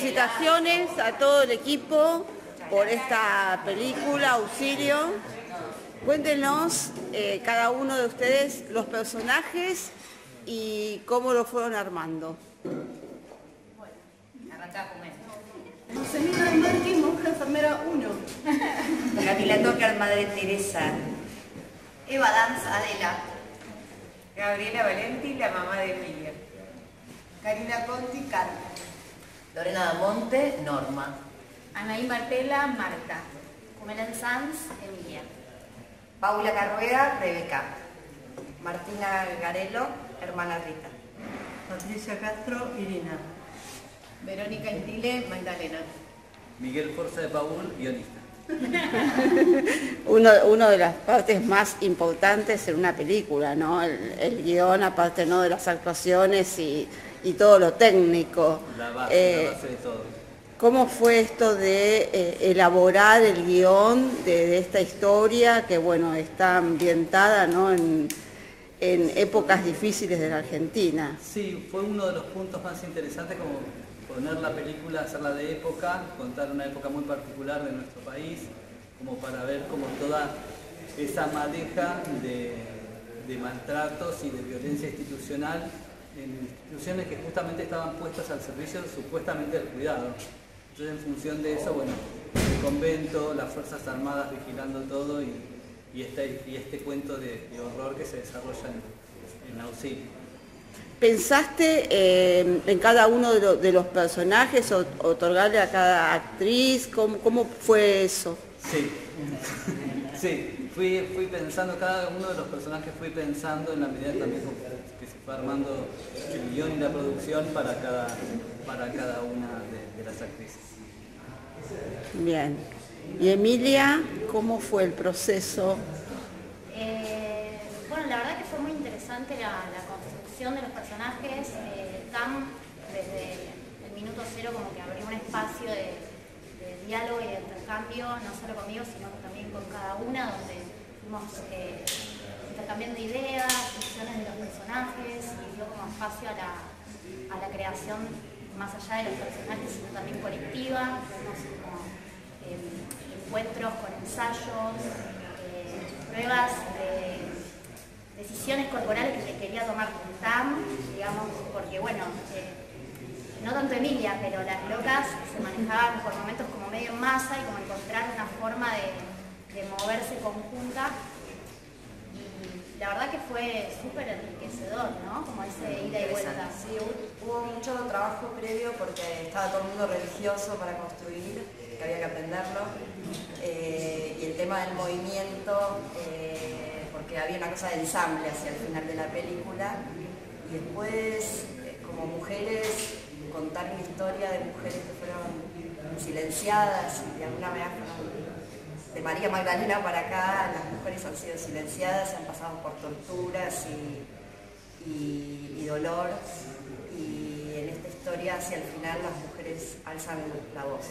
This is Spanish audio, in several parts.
felicitaciones a todo el equipo por esta película, Auxilio. Cuéntenos cada uno de ustedes los personajes y cómo lo fueron armando. Semina Márquez, monja enfermera 1. Camila Tocar, Madre Teresa. Eva Danz, Adela. Gabriela Valenti, la mamá de Emilia. Karina Conti, Carmen. Lorena Damonte, Norma. Anaí Martela, Marta. Melén Sanz, Emilia. Paula Carrueda, Rebeca. Martina Garelo, hermana Rita. Patricia Castro, Irina. Verónica Intile, Magdalena. Miguel Forza de Paul, guionista. Una de las partes más importantes en una película, ¿no? El guión, aparte, ¿no?, de las actuaciones y todo lo técnico. La base de todo. ¿Cómo fue esto de elaborar el guión de esta historia que, bueno, está ambientada, ¿no?, en épocas difíciles de la Argentina? Sí, fue uno de los puntos más interesantes, como poner la película, hacerla de época, contar una época muy particular de nuestro país, como para ver como toda esa madeja de maltratos y de violencia institucional en instituciones que justamente estaban puestas al servicio supuestamente del cuidado. Entonces, en función de eso, bueno, el convento, las Fuerzas Armadas vigilando todo y este cuento de horror que se desarrolla en Auxilio. ¿Pensaste en cada uno de los personajes, otorgarle a cada actriz? ¿Cómo fue eso? Sí, sí, fui pensando, cada uno de los personajes fui pensando en la medida también que se fue armando el guión y la producción para cada una de las actrices. Bien. ¿Y Emilia, cómo fue el proceso? Bueno, la verdad que fue muy interesante la construcción de los personajes. Cam, desde el minuto cero, como que abrió un espacio de diálogo y de intercambio, no solo conmigo, sino también con cada una, donde fuimos intercambiando ideas, visiones de los personajes, y dio como espacio a la creación más allá de los personajes, sino también colectiva. Tuvimos como encuentros con ensayos, pruebas de decisiones corporales que quería tomar con Tam, digamos, porque bueno, no tanto Emilia, pero las locas se manejaban por momentos como medio en masa y como encontrar una forma de moverse conjunta. Y la verdad que fue súper enriquecedor, ¿no? Como ese ida y vuelta. Sí, hubo mucho trabajo previo porque estaba todo el mundo religioso para construir, que había que aprenderlo. Y el tema del movimiento, porque había una cosa de ensamble hacia el final de la película. Y después, como mujeres, contar una historia de mujeres que fueron silenciadas y de alguna manera fueron de María Magdalena para acá, las mujeres han sido silenciadas, han pasado por torturas y dolor, y en esta historia hacia el final las mujeres alzan la voz.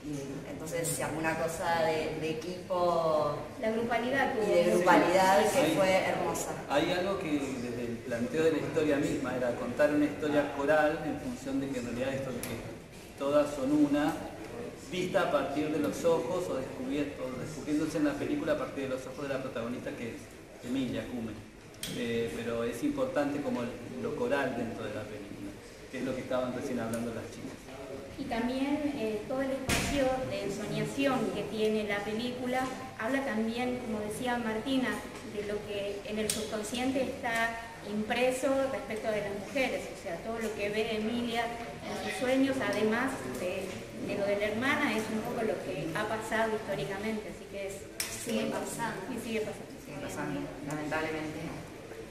Y entonces se armó una cosa de equipo, la grupalidad y de grupalidad que fue hermosa. Hay algo que desde el planteo de la historia misma era contar una historia coral en función de que en realidad esto de que todas son una, vista a partir de los ojos o descubriéndose en la película a partir de los ojos de la protagonista, que es Emilia Cumen. Pero es importante como lo coral dentro de la película, que es lo que estaban recién hablando las chicas. Y también todo el espacio de ensoñación que tiene la película habla también, como decía Martina, de lo que en el subconsciente está impreso respecto de las mujeres, o sea, todo lo que ve Emilia en sus sueños, además de lo de la hermana, es un poco lo que ha pasado históricamente, así que sigue pasando, lamentablemente.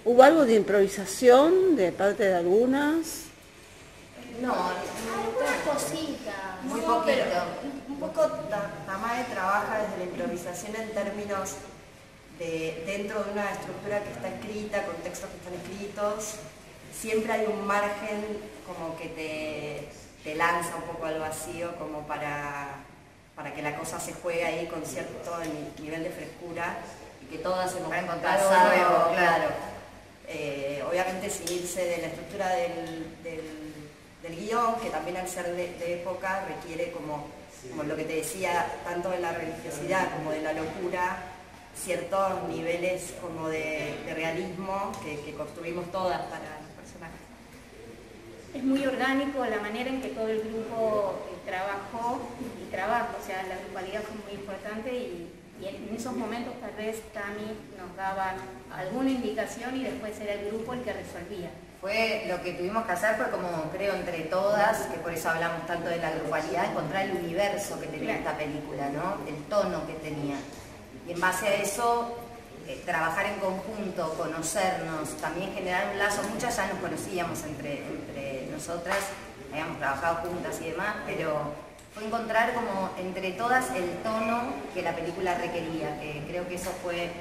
¿Hubo algo de improvisación de parte de algunas? No, algunas cositas. Muy poquito. Un poco Tamae trabaja desde la improvisación en términos de dentro de una estructura que está escrita, con textos que están escritos. Siempre hay un margen como que te lanza un poco al vacío, como para que la cosa se juegue ahí con cierto nivel de frescura y que todas hemos pasado, claro. Obviamente sin irse de la estructura del del guión, que también al ser de época requiere como lo que te decía, tanto de la religiosidad como de la locura, ciertos niveles como de realismo que construimos todas para los personajes. Es muy orgánico la manera en que todo el grupo trabajó y trabaja, o sea, la grupalidad fue muy importante y en esos momentos tal vez Tami nos daba alguna indicación y después era el grupo el que resolvía. Fue lo que tuvimos que hacer, fue como creo entre todas, que por eso hablamos tanto de la grupalidad, encontrar el universo que tenía esta película, ¿no? El tono que tenía. Y en base a eso, trabajar en conjunto, conocernos, también generar un lazo. Muchas ya nos conocíamos entre nosotras, habíamos trabajado juntas y demás, pero fue encontrar como entre todas el tono que la película requería, que creo que eso fue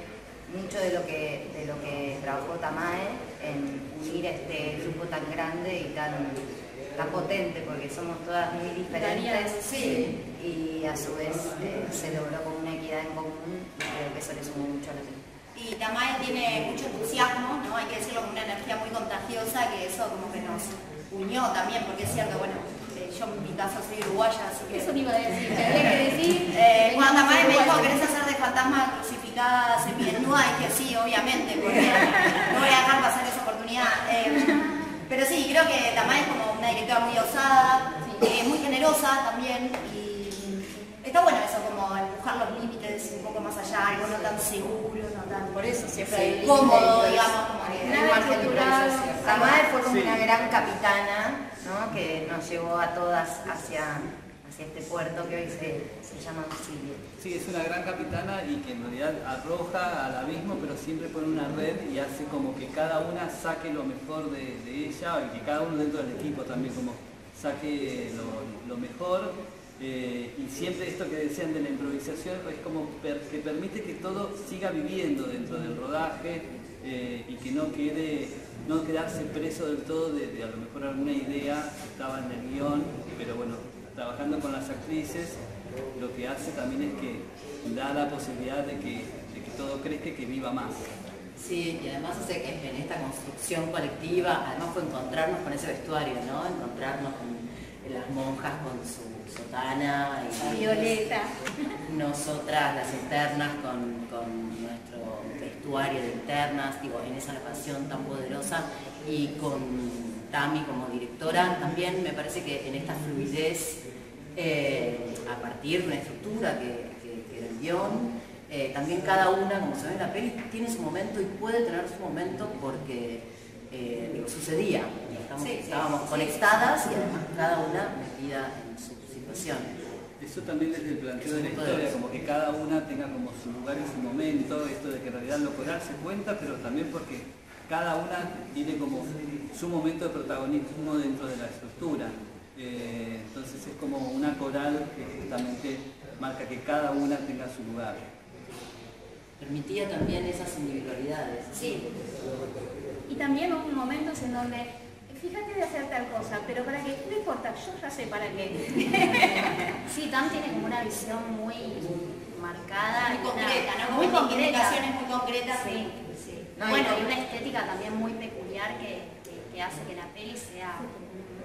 mucho de lo que trabajó Tamae en unir este grupo tan grande y tan potente, porque somos todas muy diferentes, sí, y a su vez se logró como una equidad en común, y creo que eso le sumó mucho a la película. Y Tamae tiene mucho entusiasmo, ¿no? Hay que decirlo, con una energía muy contagiosa, que eso como que nos unió también, porque es cierto, bueno, yo en mi caso soy uruguaya, así que... Eso me iba a decir, tendría que decir... cuando Tamae me dijo, ¿querés hacer de fantasma crucificada semidesnuda? Y que sí, obviamente, porque no voy a dejar pasar esa oportunidad. Pero sí, creo que Tamae es como una directora muy osada, muy generosa también, y está bueno eso, como empujar los límites un poco más allá, algo no tan seguro, no tan... Por eso siempre hay cómodo, digamos, como que... Tamae fue como una gran capitana, ¿no? Que nos llevó a todas hacia este puerto que hoy se llama Auxilio. Sí, es una gran capitana y que en realidad arroja al abismo, pero siempre pone una red y hace como que cada una saque lo mejor de ella y que cada uno dentro del equipo también como saque lo mejor. Y siempre esto que decían de la improvisación es como que permite que todo siga viviendo dentro del rodaje y que no quedarse preso del todo de a lo mejor alguna idea que estaba en el guión, pero bueno, trabajando con las actrices lo que hace también es que da la posibilidad de que todo crezca y que viva más. Sí, y además hace que en esta construcción colectiva, además fue encontrarnos con ese vestuario, ¿no? Encontrarnos con las monjas con su sotana y Violeta. Nosotras las internas con nuestro vestuario de internas, digo, en esa pasión tan poderosa, y con Tami como directora también me parece que en esta fluidez a partir de una estructura que era el guión, también cada una, como se ve en la peli, tiene su momento y puede tener su momento porque digo, sucedía, estábamos conectadas y además cada una metida en su situación. Eso también desde el planteo de la historia, como que cada una tenga como su lugar y su momento, esto de que en realidad lo coral se cuenta, pero también porque cada una tiene como su momento de protagonismo dentro de la estructura. Entonces es como una coral que justamente marca que cada una tenga su lugar. Permitía también esas individualidades. Sí. Y también hubo momentos en donde, fíjate de hacer tal cosa, pero para qué, no importa, yo ya sé para qué. Sí, Tam tiene como una visión muy marcada. Muy concreta, ¿no? Muy Como concreta. indicaciones muy concretas. Sí, sí. No, Bueno, y una estética también muy peculiar que hace que la peli sea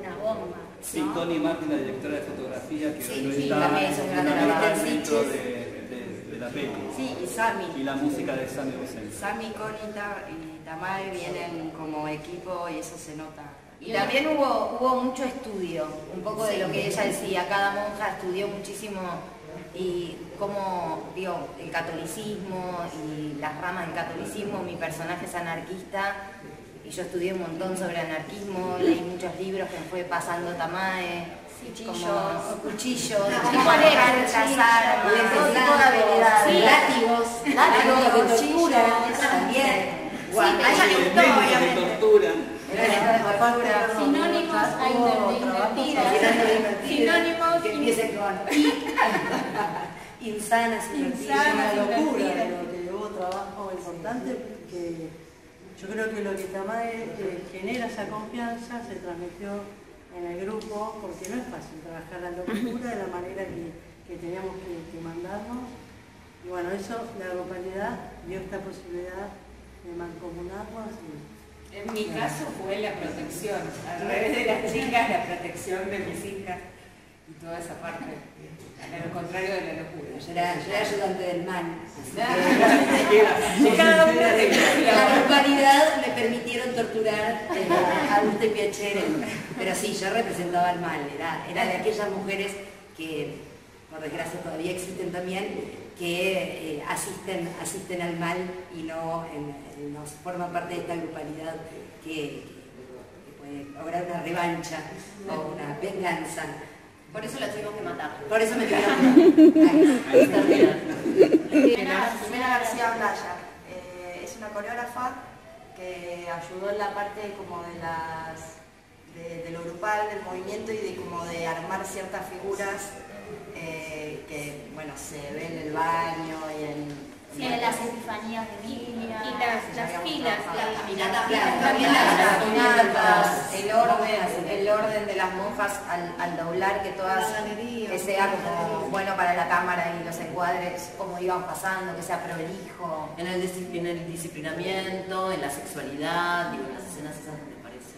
una bomba, ¿no? Sí, Toni Martin, la directora de fotografía, que hoy no sí, está también es un gran trabajo. dentro de la peli. Sí, y Sami. Y la música de Sami Vicente. Sami, Conita y Tamae vienen como equipo y eso se nota. Y también hubo mucho estudio, un poco de lo que ella decía, cada monja estudió muchísimo y como, digo, el catolicismo y las ramas del catolicismo, mi personaje es anarquista y yo estudié un montón sobre anarquismo, leí muchos libros que me fue pasando Tamae, como cuchillos, manejar las armas, todo tipo de habilidades, látigos, cuchillos, también. A ella le gustó, obviamente. tortura. Sinónimos a invertidas. Sinónimos que empiece con insanas, Insanas, una locura, invertidas. pero que hubo trabajo importante, que yo creo que lo que Tamae genera esa confianza se transmitió en el grupo, porque no es fácil trabajar la locura de la manera que teníamos que mandarnos. Y bueno, eso, la grupalidad dio esta posibilidad de mancomunarnos En mi caso fue la protección, al revés de las chicas, la protección de mis hijas y toda esa parte, a lo contrario de la locura. Yo era ayudante del mal. Cada una de la grupalidad me permitieron torturar a Auguste Piacere, pero sí, yo representaba el mal, era de aquellas mujeres que, por desgracia todavía existen también, que asisten al mal y no forman parte de esta grupalidad que puede lograr una revancha o una venganza. Por eso la tuvimos que matar. Por eso me tuvieron que matar. Jimena García Blaya es una coreógrafa que ayudó en la parte como de lo grupal, del movimiento y de armar ciertas figuras que bueno, se ven en el baño y en las epifanías de Emilia. Y las filas. También las caminatas, el orden de las monjas al doblar, que todas que sea como bueno para la cámara y los encuadres, como iban pasando, que sea prolijo. En el disciplinamiento, en la sexualidad, digo, en las escenas esas me parece.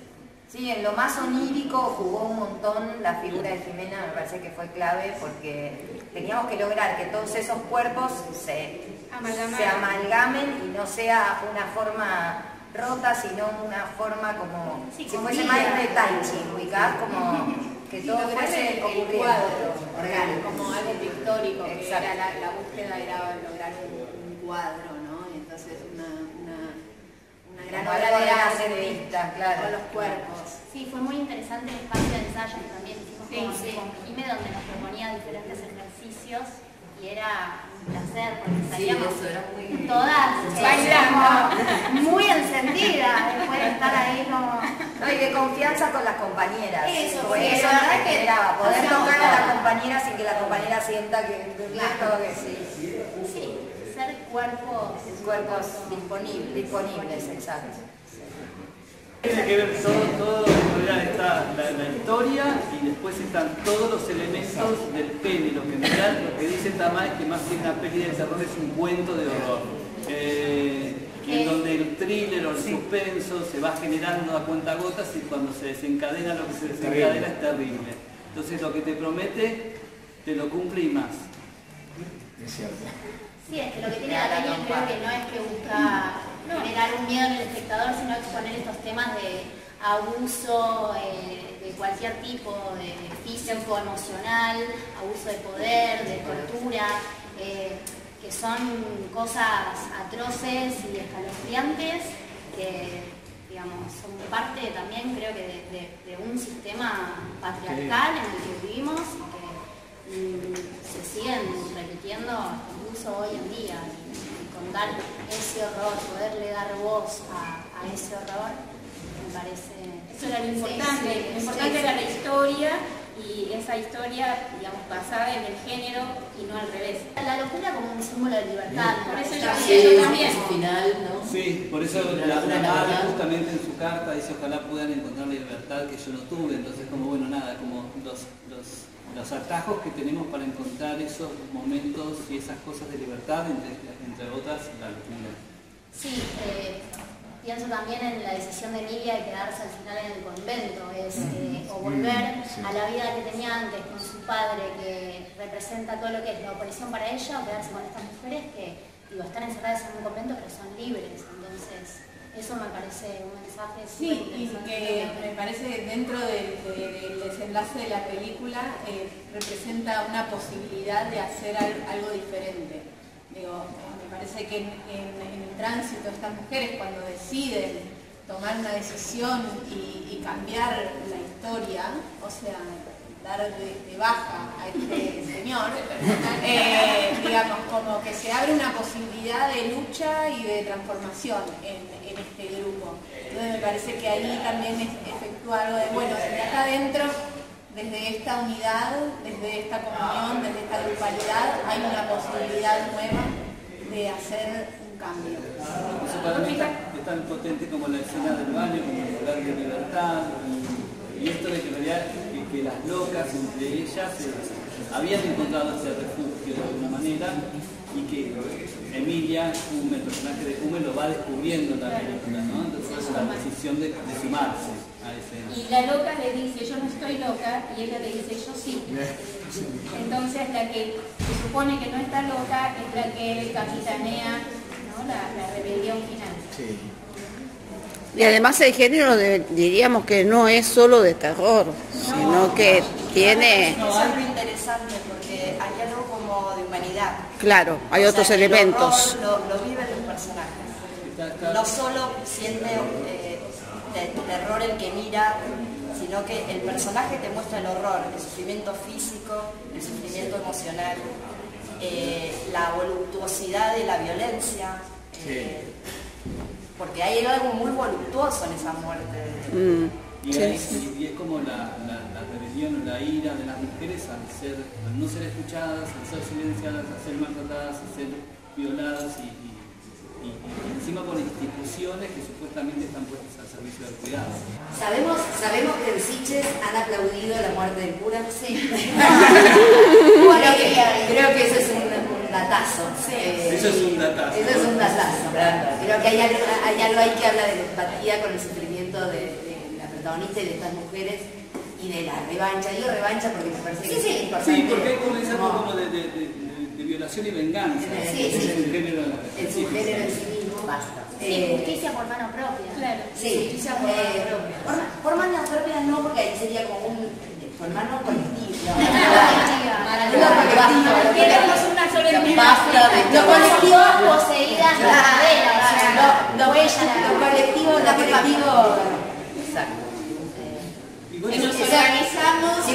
Sí, en lo más onírico jugó un montón la figura de Jimena, me parece que fue clave porque teníamos que lograr que todos esos cuerpos se amalgamen y no sea una forma rota, sino una forma como si fuese más de Tai Chi, ubicás, como que todo fuese el cuadro orgánico, como algo pictórico, que exacto. era la búsqueda era lograr un cuadro, ¿no? Y entonces una gran obra de arte, claro, con los cuerpos. Sí, fue muy interesante el espacio de ensayo que también hicimos con Jimé, donde nos proponía diferentes ejercicios y era un placer porque salíamos todas bailando, muy encendidas después de estar ahí como... No, y de confianza con las compañeras. Eso, porque eso nos generaba, poder tocar a la compañera sin que la compañera sienta que Sí, ser cuerpos disponibles, exacto. Tiene que ver todo en realidad está la historia y después están todos los elementos del pene. Lo que dice Tamá es que más que una peli de terror es un cuento de horror. En donde el thriller o el suspenso se va generando a cuentagotas y cuando se desencadena lo que se desencadena es terrible. Entonces lo que te promete, te lo cumple y más. Es cierto. Sí, es que lo que tiene la peli creo que no es que busca generar un miedo en el espectador, sino exponer estos temas de abuso de cualquier tipo, de físico, emocional, abuso de poder, de tortura, que son cosas atroces y escalofriantes que, digamos, son parte también, creo que, de un sistema patriarcal en el que vivimos y que se siguen repitiendo incluso hoy en día. Y contar ese horror, poderle dar voz a ese horror, me parece... Eso era lo importante. Lo importante era la historia y esa historia, digamos, basada en el género y no al revés. La locura como un símbolo de libertad. Por eso yo también. Final, ¿no? Sí, por eso la madre justamente en su carta dice ojalá puedan encontrar la libertad que yo no tuve. Entonces como bueno, nada, como los atajos que tenemos para encontrar esos momentos y esas cosas de libertad, entre otras la locura. Sí, pienso también en la decisión de Emilia de quedarse al final en el convento, o volver a la vida que tenía antes con su padre, que representa todo lo que es la opresión para ella, o quedarse con estas mujeres que, digo, están encerradas en un convento pero son libres. Entonces, eso me parece un mensaje sí, y que me parece que dentro del desenlace de la película representa una posibilidad de hacer algo diferente. Digo, me parece que en el tránsito estas mujeres cuando deciden tomar una decisión y cambiar la historia, o sea, dar de baja a este señor, digamos, como que se abre una posibilidad de lucha y de transformación en este grupo. Entonces me parece que ahí también efectúa algo de, bueno, si acá adentro, desde esta unidad, desde esta comunión, desde esta grupalidad, hay una posibilidad nueva de hacer un cambio. Eso para mí es tan potente como la escena del baño, como el lugar de libertad, y esto de que en realidad que las locas entre ellas habían encontrado ese refugio de alguna manera y que Emilia, el personaje de Kume, lo va descubriendo en la película, ¿no? Entonces la decisión de sumarse a ese... Y la loca le dice, yo no estoy loca, y ella le dice, yo sí. Entonces la que se supone que no está loca es la que capitanea, ¿no? la rebelión final. Sí. Y además el género diríamos que no es solo de terror, sino que tiene... Es algo interesante porque hay algo como de humanidad. Claro, hay otros elementos. El horror lo viven los personajes. No solo siente terror el que mira, sino que el personaje te muestra el horror, el sufrimiento físico, el sufrimiento emocional, la voluptuosidad de la violencia. Porque hay algo muy voluptuoso en esa muerte. Y es como la rebelión o la ira de las mujeres al no ser escuchadas, al ser silenciadas, al ser maltratadas, a ser violadas y encima por instituciones que supuestamente están puestas al servicio del cuidado. ¿Sabemos que en Sitges han aplaudido la muerte del cura? Sí. Creo que eso es un datazo. Eso es un datazo. Eso es un datazo. Creo que hay algo ahí que habla de la empatía con el sufrimiento de la protagonista y de estas mujeres y de la revancha. Digo revancha porque me parece que es importante. Sí, porque hay como esa como de violación y venganza. Sí. Es un género en sí mismo. Basta. Justicia por mano propia. Claro. Sí. Justicia por mano propia. Por mano propia no, porque ahí sería como por mano colectiva. Queremos una solemnidad. Basta de Los colectivos poseídas de cadena, lo colectivo. Exacto. Si nos organizamos,